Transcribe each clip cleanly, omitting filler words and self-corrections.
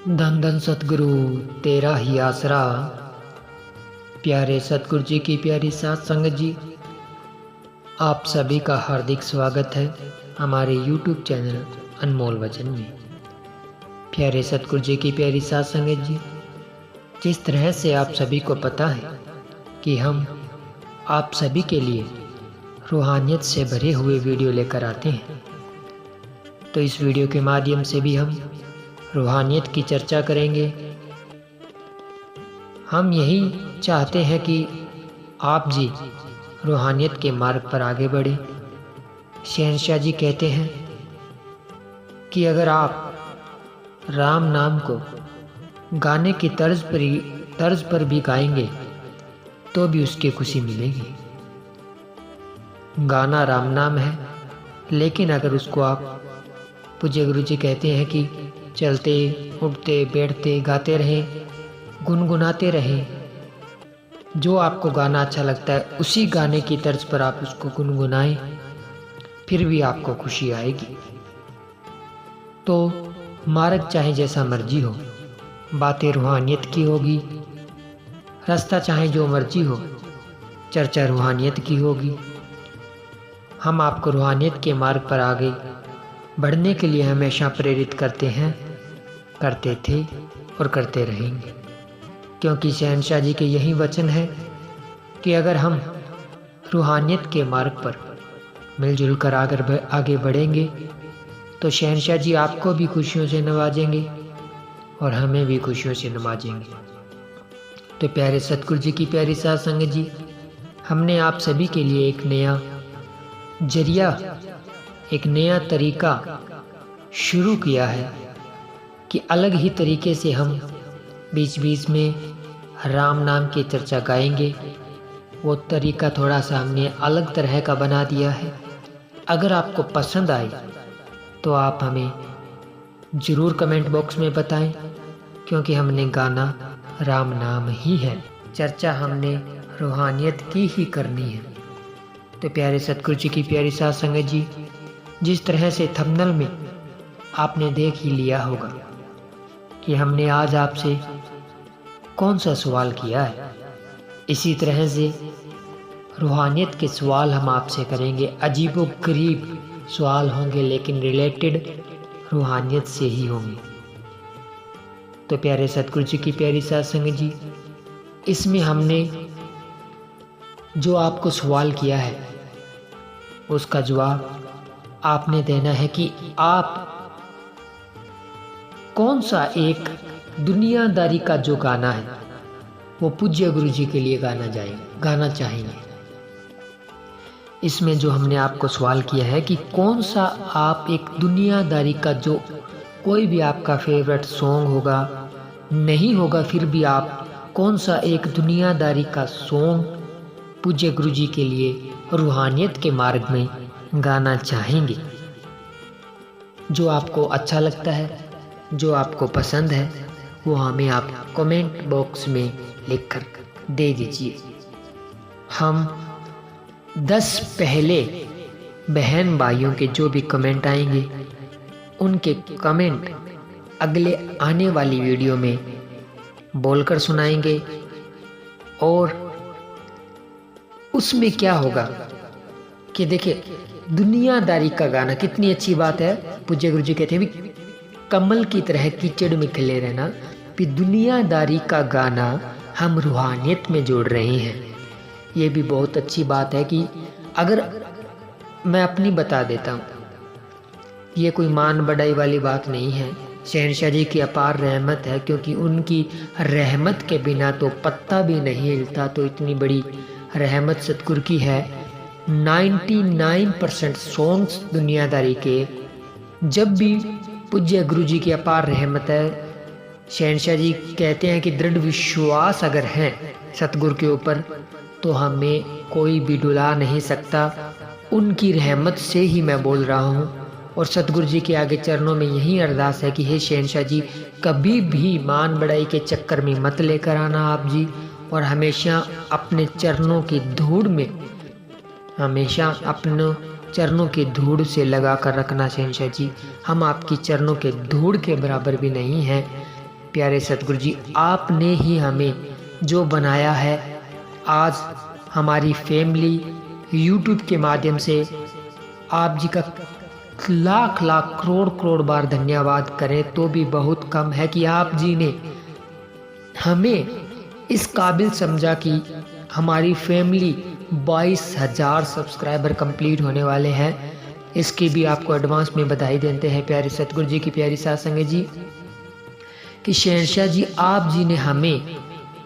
धन धन सतगुरु तेरा ही आसरा। प्यारे सतगुरु जी की प्यारी साथ संगत जी, आप सभी का हार्दिक स्वागत है हमारे YouTube चैनल अनमोल वचन में। प्यारे सतगुरु जी की प्यारी साथ संगत जी, जिस तरह से आप सभी को पता है कि हम आप सभी के लिए रूहानियत से भरे हुए वीडियो लेकर आते हैं, तो इस वीडियो के माध्यम से भी हम रूहानियत की चर्चा करेंगे। हम यही चाहते हैं कि आप जी रूहानियत के मार्ग पर आगे बढ़े। शहंशाह जी कहते हैं कि अगर आप राम नाम को गाने की तर्ज पर भी गाएंगे तो भी उसकी खुशी मिलेगी। गाना राम नाम है, लेकिन अगर उसको आप, पूज्य गुरु जी कहते हैं कि चलते उठते बैठते गाते रहें, गुनगुनाते रहें। जो आपको गाना अच्छा लगता है उसी गाने की तर्ज पर आप उसको गुनगुनाएं, फिर भी आपको खुशी आएगी। तो मार्ग चाहे जैसा मर्जी हो, बातें रूहानियत की होगी। रास्ता चाहे जो मर्जी हो, चर्चा रूहानियत की होगी। हम आपको रूहानियत के मार्ग पर आगे बढ़ने के लिए हमेशा प्रेरित करते हैं, करते थे और करते रहेंगे, क्योंकि शहंशाह जी के यही वचन है कि अगर हम रूहानियत के मार्ग पर मिलजुल कर आगे बढ़ेंगे तो शहंशाह जी आपको भी खुशियों से नवाजेंगे और हमें भी खुशियों से नवाजेंगे। तो प्यारे सतगुरु जी की प्यारी साथ संगत जी, हमने आप सभी के लिए एक नया जरिया, एक नया तरीका शुरू किया है कि अलग ही तरीके से हम बीच बीच में राम नाम की चर्चा गाएंगे। वो तरीका थोड़ा सा हमने अलग तरह का बना दिया है। अगर आपको पसंद आए तो आप हमें ज़रूर कमेंट बॉक्स में बताएं, क्योंकि हमने गाना राम नाम ही है, चर्चा हमने रूहानियत की ही करनी है। तो प्यारे सतगुरु जी की प्यारी साथ संगत जी, जिस तरह से थंबनेल में आपने देख ही लिया होगा कि हमने आज आपसे कौन सा सवाल किया है, इसी तरह से रूहानियत के सवाल हम आपसे करेंगे। अजीबोगरीब सवाल होंगे, लेकिन रिलेटेड रूहानियत से ही होंगे। तो प्यारे सतगुरु जी की प्यारी साथ संगत जी, इसमें हमने जो आपको सवाल किया है उसका जवाब आपने देना है कि आप कौन सा एक दुनियादारी का जो गाना है वो पूज्य गुरु जी के लिए गाना चाहेंगे। इसमें जो हमने आपको सवाल किया है कि कौन सा आप एक दुनियादारी का जो कोई भी आपका फेवरेट सॉन्ग होगा, नहीं होगा फिर भी आप कौन सा एक दुनियादारी का सॉन्ग पूज्य गुरु जी के लिए रूहानियत के मार्ग में गाना चाहेंगे। जो आपको अच्छा लगता है, जो आपको पसंद है, वो हमें आप कमेंट बॉक्स में लिखकर दे दीजिए। हम 10 पहले बहन भाइयों के जो भी कमेंट आएंगे उनके कमेंट अगले आने वाली वीडियो में बोलकर सुनाएंगे। और उसमें क्या होगा कि देखिए, दुनियादारी का गाना कितनी अच्छी बात है। पूज्य गुरु जी कहते हैं भी कमल की तरह कीचड़ में खिले रहना, भी दुनियादारी का गाना हम रूहानियत में जोड़ रहे हैं। ये भी बहुत अच्छी बात है कि अगर मैं अपनी बता देता हूँ, ये कोई मान बढ़ाई वाली बात नहीं है। शहंशाह जी की अपार रहमत है, क्योंकि उनकी रहमत के बिना तो पत्ता भी नहीं हिलता। तो इतनी बड़ी रहमत सतगुरु की है। 99% सॉन्ग्स दुनियादारी के, जब भी पूज्य गुरु जी की अपार रहमत है। शहंशाह जी कहते हैं कि दृढ़ विश्वास अगर है सतगुरु के ऊपर तो हमें कोई भी डुला नहीं सकता। उनकी रहमत से ही मैं बोल रहा हूँ। और सतगुरु जी के आगे चरणों में यही अरदास है कि हे शहंशाह जी, कभी भी मान बढ़ाई के चक्कर में मत लेकर आना आप जी, और हमेशा अपने चरणों की धूड़ में, हमेशा अपने चरणों की धूड़ से लगा कर रखना शहंशाह जी। हम आपकी चरणों के धूड़ के बराबर भी नहीं हैं, प्यारे सतगुरु जी, आपने ही हमें जो बनाया है, आज हमारी फैमिली यूट्यूब के माध्यम से आप जी का लाख लाख करोड़ करोड़ बार धन्यवाद करें तो भी बहुत कम है कि आप जी ने हमें इस काबिल समझा कि हमारी फैमिली 22,000 सब्सक्राइबर कंप्लीट होने वाले हैं। इसकी भी आपको एडवांस में बधाई देते हैं प्यारे सतगुरु जी की प्यारी साथ संगत जी कि शहंशाह जी, आप जी ने हमें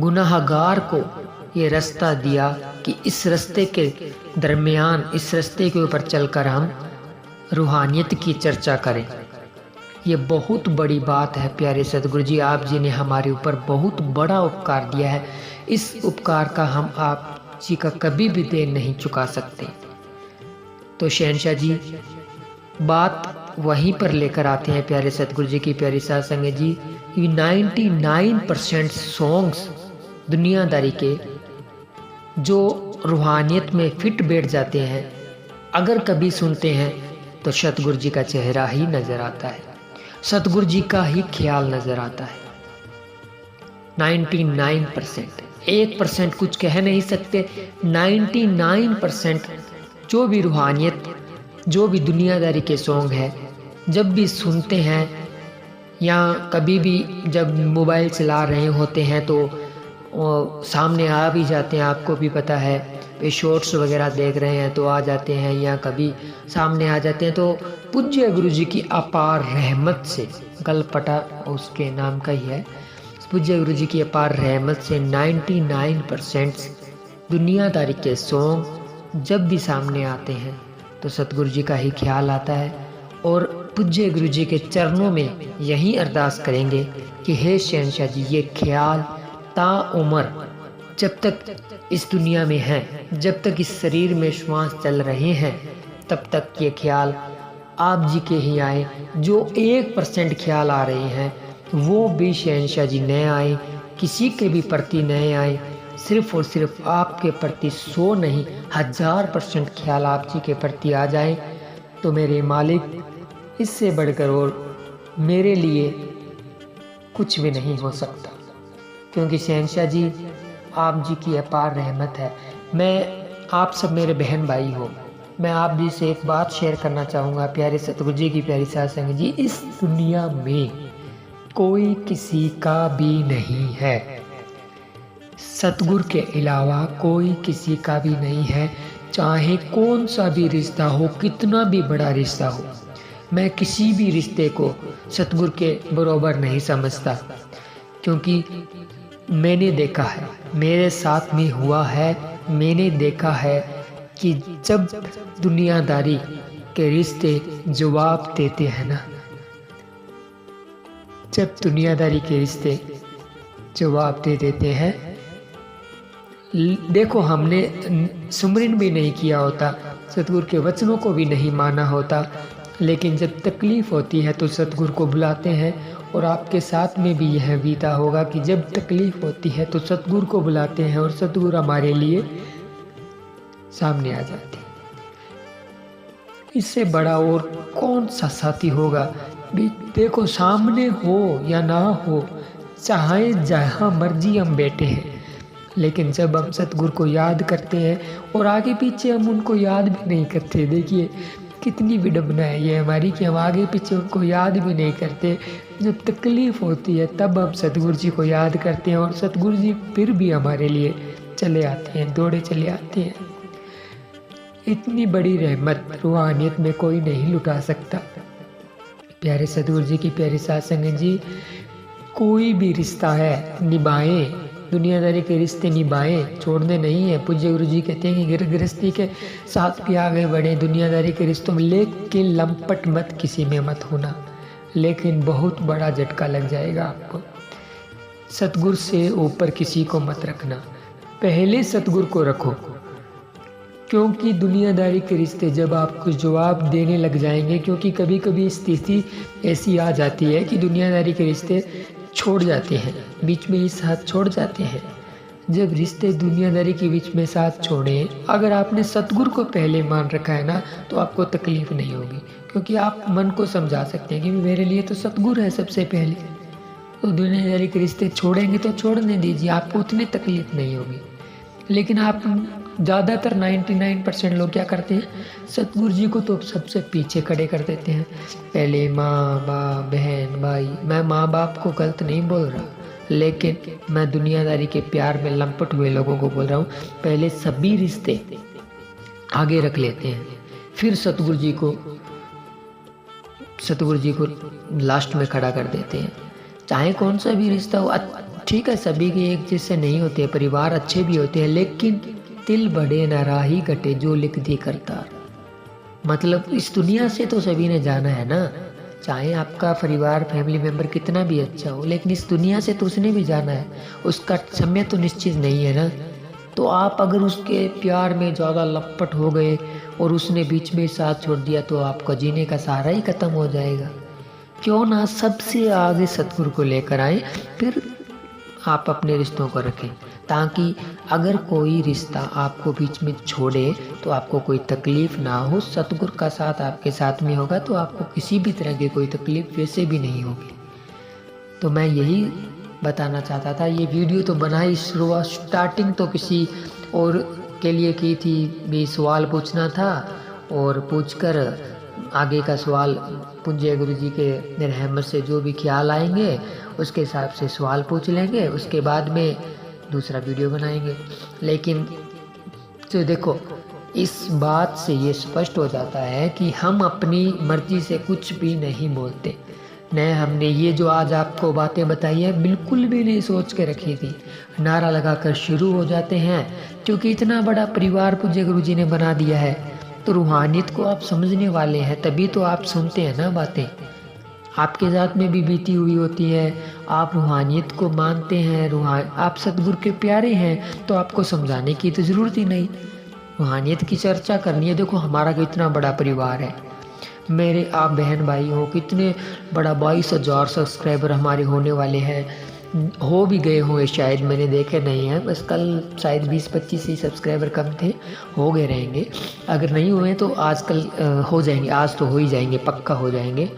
गुनाहगार को ये रास्ता दिया कि इस रास्ते के दरमियान, इस रास्ते के ऊपर चलकर हम रूहानियत की चर्चा करें। ये बहुत बड़ी बात है प्यारे सतगुरु जी, आप जी ने हमारे ऊपर बहुत बड़ा उपकार दिया है। इस उपकार का हम आप जी का कभी भी देन नहीं चुका सकते। तो शहंशाह जी, बात वहीं पर लेकर आते हैं प्यारे सतगुरु जी की प्यारी साथ संगत जी। 99% सॉन्ग्स दुनियादारी के जो रूहानियत में फिट बैठ जाते हैं, अगर कभी सुनते हैं तो सतगुरु जी का चेहरा ही नजर आता है, सतगुरु जी का ही ख्याल नजर आता है। 99%, 1% कुछ कह नहीं सकते। 99% जो भी रूहानियत, जो भी दुनियादारी के सॉन्ग है, जब भी सुनते हैं या कभी भी जब मोबाइल चला रहे होते हैं तो सामने आ भी जाते हैं, आपको भी पता है, पे शॉर्ट्स वगैरह देख रहे हैं तो आ जाते हैं, या कभी सामने आ जाते हैं तो पूज्य गुरु जी की अपार रहमत से, गलपटा उसके नाम का ही है, पूज्य गुरु जी की अपार रहमत से 99% दुनियादारी के सॉन्ग जब भी सामने आते हैं तो सतगुरु जी का ही ख्याल आता है। और पूज्य गुरु जी के चरणों में यही अरदास करेंगे कि हे शहंशाह जी, ये ख्याल ताउम्र जब तक इस दुनिया में है, जब तक इस शरीर में श्वास चल रहे हैं, तब तक ये ख्याल आप जी के ही आए। जो 1% ख्याल आ रहे हैं वो भी शहंशाह जी नए आए, किसी के भी प्रति नए आए, सिर्फ और सिर्फ आपके प्रति 100 नहीं 1000% ख्याल आप जी के प्रति आ जाए तो मेरे मालिक, इससे बढ़कर और मेरे लिए कुछ भी नहीं हो सकता। क्योंकि शहंशाह जी, आप जी की अपार रहमत है। मैं आप सब मेरे बहन भाई हो, मैं आप जी से एक बात शेयर करना चाहूँगा प्यारे सतगुरु जी की प्यारी साथ संगत जी, इस दुनिया में कोई किसी का भी नहीं है, सतगुरु के अलावा कोई किसी का भी नहीं है। चाहे कौन सा भी रिश्ता हो, कितना भी बड़ा रिश्ता हो, मैं किसी भी रिश्ते को सतगुरु के बराबर नहीं समझता। क्योंकि मैंने देखा है, मेरे साथ में हुआ है, मैंने देखा है कि जब दुनियादारी के रिश्ते जवाब देते हैं ना, जब दुनियादारी के रिश्ते जवाब दे देते हैं, देखो हमने सुमरन भी नहीं किया होता, सतगुरु के वचनों को भी नहीं माना होता, लेकिन जब तकलीफ़ होती है तो सतगुरु को बुलाते हैं। और आपके साथ में भी यह बीता होगा कि जब तकलीफ़ होती है तो सतगुरु को बुलाते हैं और सतगुरु हमारे लिए सामने आ जाते हैं। इससे बड़ा और कौन सा साथी होगा? देखो, सामने हो या ना हो, चाहे जहाँ मर्जी हम बैठे हैं, लेकिन जब हम सतगुरु को याद करते हैं और आगे पीछे हम उनको याद भी नहीं करते, देखिए कितनी विडंबना है ये हमारी कि हम आगे पीछे उनको याद भी नहीं करते। जब तकलीफ़ होती है तब हम सतगुरु जी को याद करते हैं और सतगुरु जी फिर भी हमारे लिए चले आते हैं, दौड़े चले आते हैं। इतनी बड़ी रहमत रूहानियत में कोई नहीं लुटा सकता। प्यारे सतगुरु जी की प्यारी साथ संगत जी, कोई भी रिश्ता है निभाएं, दुनियादारी के रिश्ते निभाएं, छोड़ने नहीं है। पूज्य गुरु जी कहते हैं कि गृहस्थी के साथ भी आगे बढ़े, दुनियादारी के रिश्तों में, लेकिन लंपट मत किसी में मत होना, लेकिन बहुत बड़ा झटका लग जाएगा आपको। सतगुरु से ऊपर किसी को मत रखना, पहले सतगुरु को रखो। क्योंकि दुनियादारी के रिश्ते जब आपको जवाब देने लग जाएंगे, क्योंकि कभी कभी स्थिति ऐसी आ जाती है कि दुनियादारी के रिश्ते छोड़ जाते हैं, बीच में ही साथ छोड़ जाते हैं। जब रिश्ते दुनियादारी के बीच में साथ छोड़ें, अगर आपने सतगुरु को पहले मान रखा है ना, तो आपको तकलीफ़ नहीं होगी, क्योंकि आप मन को समझा सकते हैं कि मेरे लिए तो सतगुरु है सबसे पहले। तो दुनियादारी के रिश्ते छोड़ेंगे तो छोड़ने दीजिए, आपको उतनी तकलीफ नहीं होगी। लेकिन आप ज़्यादातर 99% लोग क्या करते हैं, सतगुरु जी को तो सबसे पीछे खड़े कर देते हैं। पहले माँ बाप बहन भाई, मैं माँ बाप को गलत नहीं बोल रहा, लेकिन मैं दुनियादारी के प्यार में लंपट हुए लोगों को बोल रहा हूँ, पहले सभी रिश्ते आगे रख लेते हैं, फिर सतगुरु जी को लास्ट में खड़ा कर देते हैं। चाहे कौन सा भी रिश्ता हो, ठीक है सभी के एक जैसे नहीं होते, परिवार अच्छे भी होते हैं, लेकिन तिल बढ़े न राही कटे जो लिख दी करतार। मतलब इस दुनिया से तो सभी ने जाना है ना, चाहे आपका परिवार फैमिली मेम्बर कितना भी अच्छा हो, लेकिन इस दुनिया से तो उसने भी जाना है, उसका समय तो निश्चित नहीं है ना। तो आप अगर उसके प्यार में ज़्यादा लपट हो गए और उसने बीच में साथ छोड़ दिया तो आपका जीने का सहारा ही ख़त्म हो जाएगा। क्यों ना सबसे आगे सतगुरु को लेकर आए, फिर आप अपने रिश्तों को रखें, ताकि अगर कोई रिश्ता आपको बीच में छोड़े तो आपको कोई तकलीफ़ ना हो। सतगुरु का साथ आपके साथ में होगा तो आपको किसी भी तरह की कोई तकलीफ़ वैसे भी नहीं होगी। तो मैं यही बताना चाहता था। ये वीडियो तो बनाई शुरुआत स्टार्टिंग तो किसी और के लिए की थी, भी सवाल पूछना था, और पूछकर आगे का सवाल पूज्य गुरु जी के रहमत से जो भी ख्याल आएंगे उसके हिसाब से सवाल पूछ लेंगे, उसके बाद में दूसरा वीडियो बनाएंगे। लेकिन तो देखो, इस बात से ये स्पष्ट हो जाता है कि हम अपनी मर्जी से कुछ भी नहीं बोलते। न हमने ये जो आज आपको बातें बताई है बिल्कुल भी नहीं सोच के रखी थी, नारा लगाकर शुरू हो जाते हैं, क्योंकि इतना बड़ा परिवार पूज्य गुरु जी ने बना दिया है, तो रूहानियत को आप समझने वाले हैं, तभी तो आप सुनते हैं ना बातें। आपके साथ में भी बीती हुई होती है, आप रूहानियत को मानते हैं, आप सतगुरु के प्यारे हैं, तो आपको समझाने की तो ज़रूरत ही नहीं। रूहानियत की चर्चा करनी है। देखो हमारा कितना बड़ा परिवार है, मेरे आप बहन भाई हो, कितने बड़ा 22,000 सब्सक्राइबर हमारे होने वाले हैं, हो भी गए होंगे शायद, मैंने देखे नहीं है, बस कल शायद 20-25 ही सब्सक्राइबर कम थे, हो गए रहेंगे। अगर नहीं हुए तो आजकल हो जाएंगे, आज तो हो ही जाएंगे, पक्का हो जाएंगे,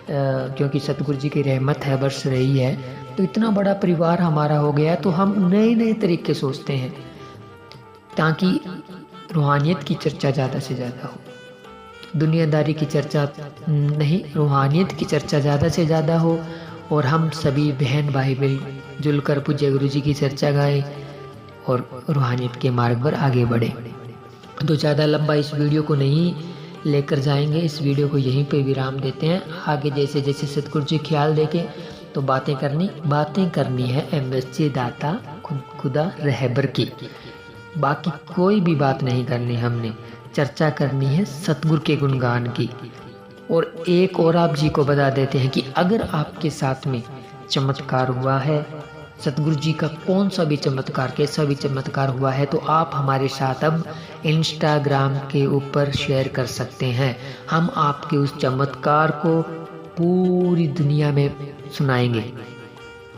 क्योंकि सतगुरु जी की रहमत है, बरस रही है। तो इतना बड़ा परिवार हमारा हो गया, तो हम नए नए तरीके सोचते हैं ताकि रूहानियत की चर्चा ज़्यादा से ज़्यादा हो, दुनियादारी की चर्चा नहीं, रूहानियत की चर्चा ज़्यादा से ज़्यादा हो, और हम सभी बहन भाई मिलजुल कर पूज्य गुरु जी की चर्चा गाएं और रूहानियत के मार्ग पर आगे बढ़े। तो ज़्यादा लंबा इस वीडियो को नहीं लेकर जाएंगे, इस वीडियो को यहीं पे विराम देते हैं। आगे जैसे जैसे सतगुरु जी ख्याल देके तो बातें करनी है MSC दाता खुदा रहबर की, बाकी कोई भी बात नहीं करनी, हमने चर्चा करनी है सतगुरु के गुणगान की। और एक और आप जी को बता देते हैं कि अगर आपके साथ में चमत्कार हुआ है, सतगुरु जी का कौन सा भी चमत्कार, कैसा भी चमत्कार हुआ है, तो आप हमारे साथ अब इंस्टाग्राम के ऊपर शेयर कर सकते हैं। हम आपके उस चमत्कार को पूरी दुनिया में सुनाएंगे,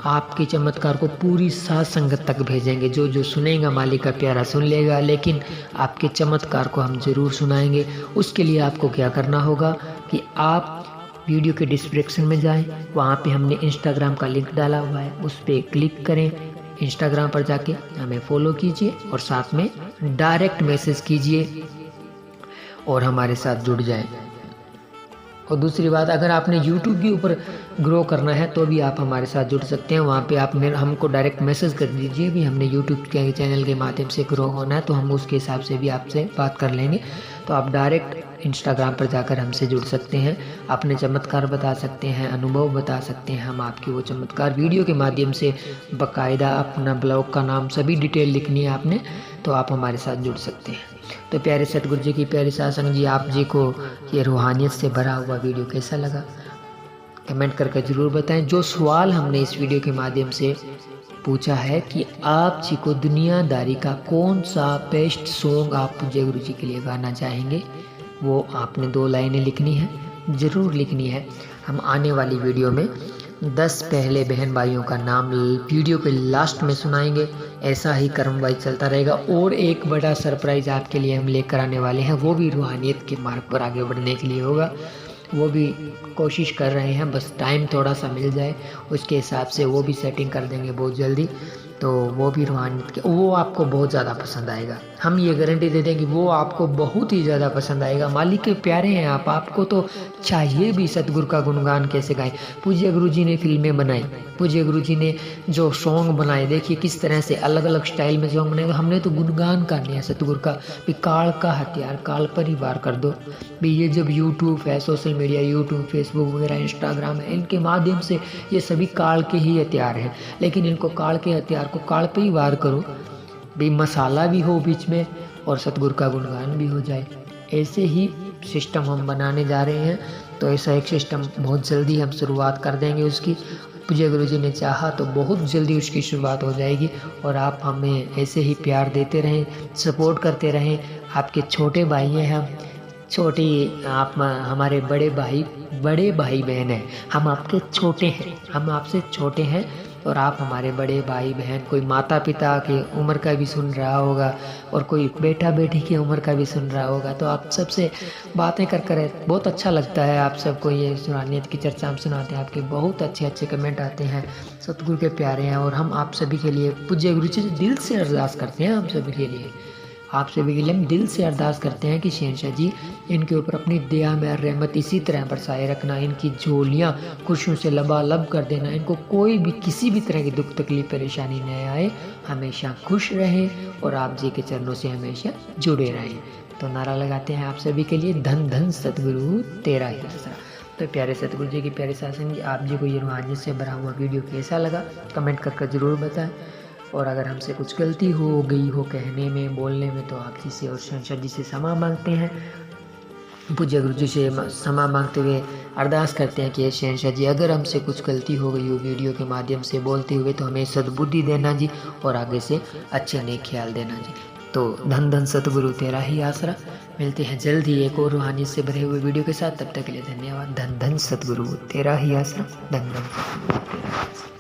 आपके चमत्कार को पूरी साथ संगत तक भेजेंगे। जो जो सुनेगा मालिक का प्यारा सुन लेगा, लेकिन आपके चमत्कार को हम ज़रूर सुनाएंगे। उसके लिए आपको क्या करना होगा कि आप वीडियो के डिस्क्रिप्शन में जाएं, वहाँ पे हमने इंस्टाग्राम का लिंक डाला हुआ है, उस पर क्लिक करें, इंस्टाग्राम पर जाके हमें फॉलो कीजिए और साथ में डायरेक्ट मैसेज कीजिए और हमारे साथ जुड़ जाएं। और दूसरी बात, अगर आपने YouTube के ऊपर ग्रो करना है तो भी आप हमारे साथ जुड़ सकते हैं। वहाँ पे आप हमको डायरेक्ट मैसेज कर दीजिए भी हमने YouTube के चैनल के माध्यम से ग्रो होना है, तो हम उसके हिसाब से भी आपसे बात कर लेंगे। तो आप डायरेक्ट इंस्टाग्राम पर जाकर हमसे जुड़ सकते हैं, अपने चमत्कार बता सकते हैं, अनुभव बता सकते हैं। हम आपके वो चमत्कार वीडियो के माध्यम से बाकायदा अपना ब्लॉग का नाम सभी डिटेल लिखनी है आपने, तो आप हमारे साथ जुड़ सकते हैं। तो प्यारे सतगुरु जी की प्यारी सत्संग जी, आप जी को ये रूहानियत से भरा हुआ वीडियो कैसा लगा कमेंट करके ज़रूर बताएं। जो सवाल हमने इस वीडियो के माध्यम से पूछा है कि आप जी को दुनियादारी का कौन सा बेस्ट सॉन्ग आप पूज्य गुरु जी के लिए गाना चाहेंगे, वो आपने 2 लाइनें लिखनी है, ज़रूर लिखनी है। हम आने वाली वीडियो में 10 पहले बहन भाइयों का नाम वीडियो के लास्ट में सुनाएंगे। ऐसा ही क्रमवाइज चलता रहेगा। और एक बड़ा सरप्राइज़ आपके लिए हम लेकर आने वाले हैं, वो भी रूहानियत के मार्ग पर आगे बढ़ने के लिए होगा। वो भी कोशिश कर रहे हैं, बस टाइम थोड़ा सा मिल जाए उसके हिसाब से वो भी सेटिंग कर देंगे बहुत जल्दी। तो वो भी रूहानियत के वो आपको बहुत ज़्यादा पसंद आएगा, हम ये गारंटी दे दें कि वो आपको बहुत ही ज़्यादा पसंद आएगा। मालिक के प्यारे हैं आप, आपको तो चाहिए भी सतगुरु का गुणगान कैसे गाएं। पूज्य गुरु जी ने फिल्में बनाई, पूज्य गुरु जी ने जो सॉन्ग बनाए, देखिए किस तरह से अलग अलग स्टाइल में सॉन्ग बनाए। हमने तो गुणगान करने हैं सतगुरु का भी, काल का हथियार काल पर ही वार कर दो भी। ये जब यूट्यूब है, सोशल मीडिया, यूट्यूब, फेसबुक वगैरह, इंस्टाग्राम है, इनके माध्यम से ये सभी काल के ही हथियार हैं, लेकिन इनको काल के हथियार को काल पे ही वार करो भी, मसाला भी हो बीच में और सतगुरु का गुणगान भी हो जाए। ऐसे ही सिस्टम हम बनाने जा रहे हैं। तो ऐसा एक सिस्टम बहुत जल्दी हम शुरुआत कर देंगे उसकी। पूज्य गुरु जी ने चाहा तो बहुत जल्दी उसकी शुरुआत हो जाएगी। और आप हमें ऐसे ही प्यार देते रहें, सपोर्ट करते रहें। आपके छोटे भाई हैं हम, छोटी आप हमारे बड़े भाई बहन हैं। हम आपके छोटे हैं, हम आपसे छोटे हैं और आप हमारे बड़े भाई बहन। कोई माता पिता की उम्र का भी सुन रहा होगा और कोई बेटा बेटी की उम्र का भी सुन रहा होगा, तो आप सबसे बातें कर बहुत अच्छा लगता है। आप सबको ये रूहानियत की चर्चा हम सुनाते हैं, आपके बहुत अच्छे अच्छे कमेंट आते हैं, सतगुरु के प्यारे हैं। और हम आप सभी के लिए पूज्य गुरु जी से दिल से अरदास करते हैं, हम सभी के लिए, आप सभी के लिए हम दिल से अरदास करते हैं कि शहंशाह जी इनके ऊपर अपनी दया में रहमत इसी तरह बरसाए रखना, इनकी झोलियाँ खुशियों से लबालब कर देना, इनको कोई भी किसी भी तरह की दुख तकलीफ परेशानी न आए, हमेशा खुश रहें और आप जी के चरणों से हमेशा जुड़े रहें। तो नारा लगाते हैं आप सभी के लिए, धन धन सतगुरु तेरा ही आसरा। तो प्यारे सतगुरु जी की प्यारे शासन जी, आप जी को ये रूहानियत से भरा हुआ वीडियो कैसा लगा कमेंट कर ज़रूर बताएं। और अगर हमसे कुछ गलती हो गई हो कहने में, बोलने में, तो आप जी से और शहंशाह जी से क्षमा मांगते हैं। पूज्य गुरु जी से क्षमा मांगते हुए अरदास करते हैं कि शहंशाह जी अगर हमसे कुछ गलती हो गई हो वीडियो के माध्यम से बोलते हुए, तो हमें सद्बुद्धि देना जी और आगे से अच्छे नेक ख्याल देना जी। तो धन धन सतगुरु तेरा ही आसरा। मिलते हैं जल्द ही एक और रूहानियत से भरे हुए वीडियो के साथ, तब तक के लिए धन्यवाद। धन धन सतगुरु तेरा ही आसरा, धन धन सतगुरु तेरा ही आसरा।